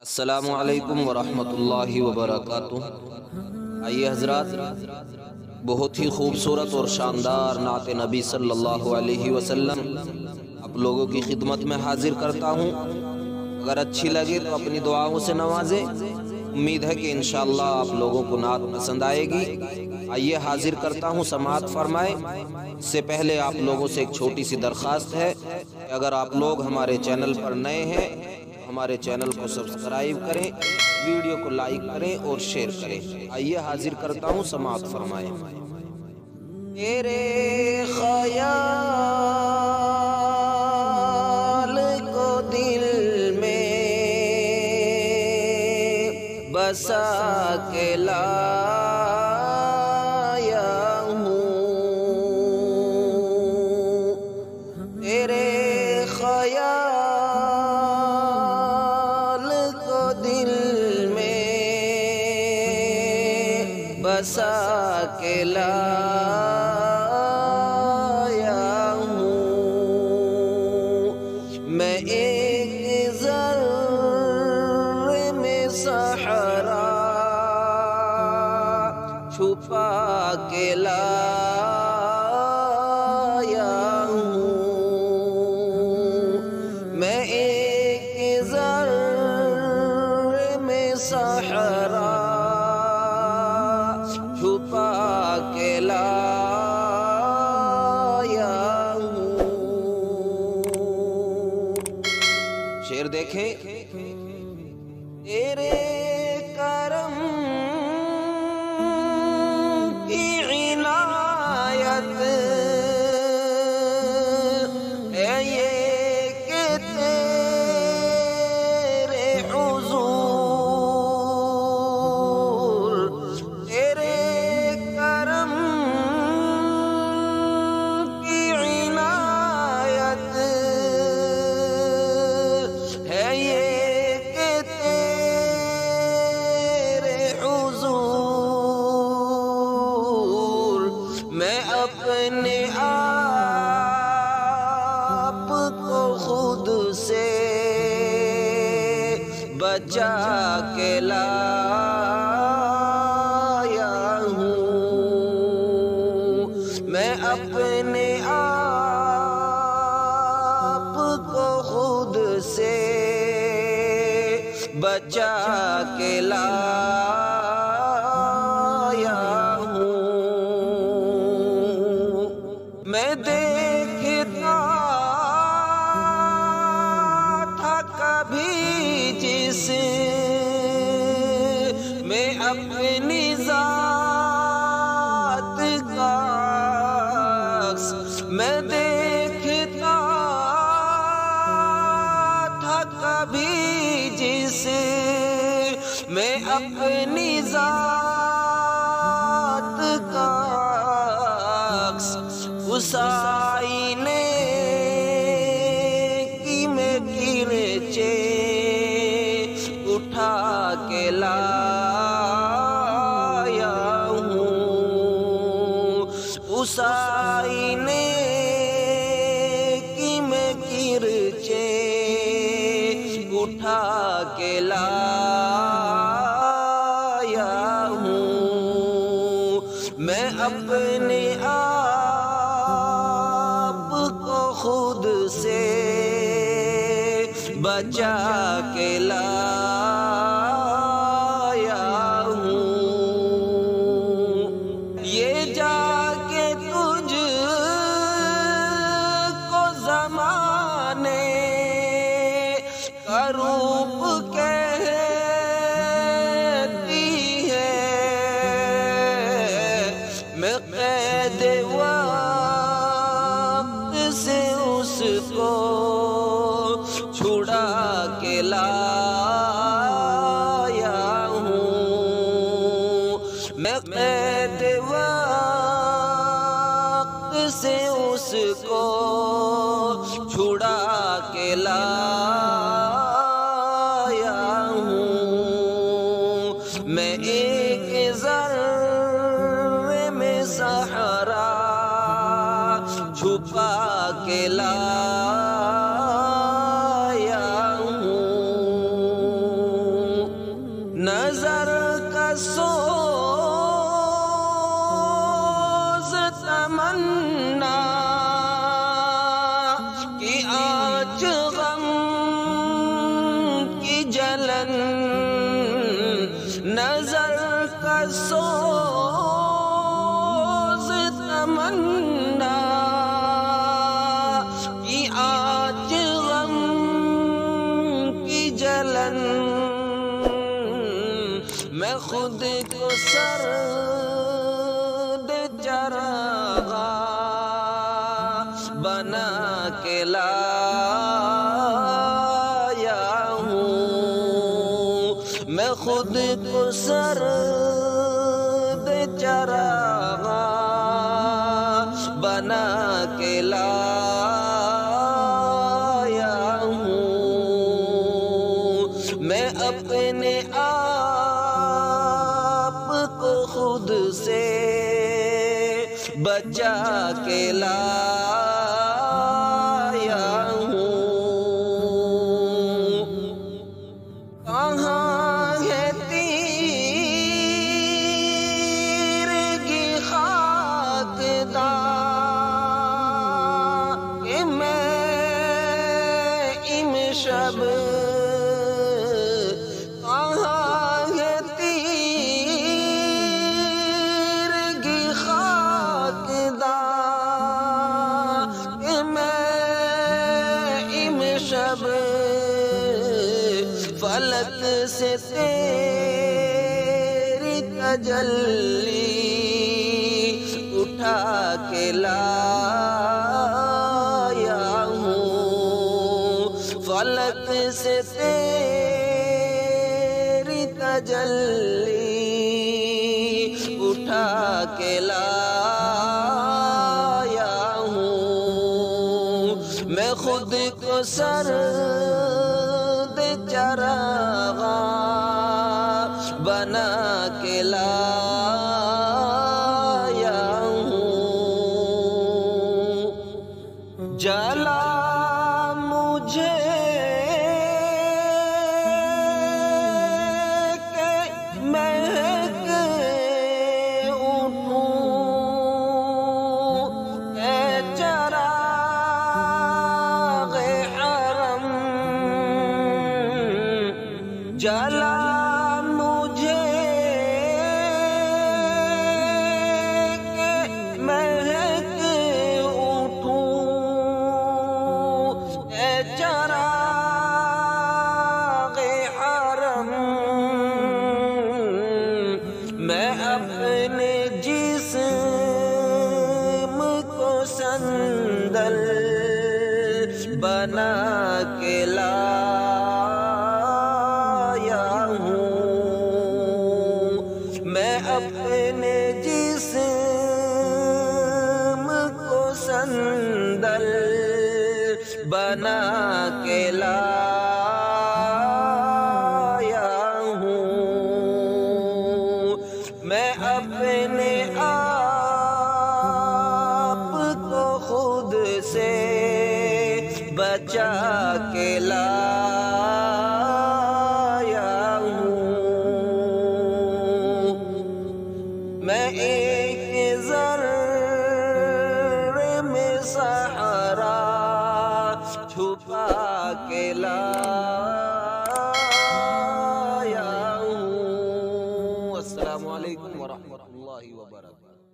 السلام علیکم ورحمۃ اللہ وبرکاتہ۔ آئیے حضرات، بہت ہی خوبصورت اور شاندار نعت نبی صلی اللہ علیہ وسلم آپ لوگوں کی خدمت میں حاضر کرتا ہوں۔ اگر اچھی لگے تو اپنی دعاؤں سے نوازیں۔ امید ہے کہ انشاءاللہ آپ لوگوں کو نعت پسند آئے گی۔ آئیے حاضر کرتا ہوں، سماعت فرمائیں۔ اس سے پہلے آپ لوگوں سے ایک چھوٹی سی درخواست ہے کہ اگر آپ لوگ ہمارے چینل پر نئے ہیں ہمارے چینل کو سبسکرائب کریں، ویڈیو کو لائک کریں اور شیئر کریں۔ آئیے حاضر کرتا ہوں، سماعت فرمائیں۔ تیرے خیال کو دل میں بسا کے لایا ہوں، تیرے خیال بسا کے لایا ہوں، میں ایک ذرے میں صحرا چھپا کے لایا ہوں، میں ایک ذرے میں صحرا چھپا کے لایا ہوں۔ شعر دیکھیں۔ تیرے کرم کی عنایت ہے یہ کہ تیرے حضور، تیرے کرم کی عنایت ہے یہ کہ تیرے حضور، میں اپنے آپ کو خود سے بچا کے لایا ہوں، میں اپنے آپ کو خود سے بچا کے لایا ہوں، میں دیکھتا تھا کبھی جس میں اپنی ذات کا عکس، میں دیکھتا تھا کبھی جس میں اپنی ذات کا عکس، اس آئینے کی میں کرچے اٹھا کے لایا ہوں، اس آئینے کی میں کرچے اٹھا کے لایا ہوں، میں اپنے آپ کو خود سے بچا کے لایا ہوں، یہ جا کے تجھ کو زمانے کا روپ کہتی ہے، میں قید وقت سے اس کو چھڑا کے لایا ہوں، میں قید وقت سے اس کو چھڑا کے لایا ہوں، میں ایک ذرے میں صحرا چھپا کے لایا ہوں، جلن نظر کا سوز تمنا کی آج غم کی جلن میں خود کو سرد چراغا بنا کے لایا ہوں میں خود کو سرد چراغا بنا کے لایا ہوں میں اپنے آپ کو خود سے بچا کے لایا ہوں کہاں ہے تیرگی خاک داں کہ میں امشب فلک سے تیری تجلی اٹھا کے لایا ہوں فلک سے تیری تجلی اٹھا کے لایا ہوں میں خود کو سرد چراغا بنا کے لایا ہوں جلا مجھے کہ مہک اٹھوں اے چراغ حرم جلا مجھے کہ مہک اٹھوں اے چراغ حرم میں اپنے جسم کو صندل بنا کے لایا ہوں میں اپنے جسم کو صندل بنا کے لایا ہوں میں اپنے آپ کو خود سے بچا کے لایا ہوں میں ایک ذرے میں سہارا چھپا کے لایا ہوں السلام علیکم ورحمۃ اللہ وبرکاتہ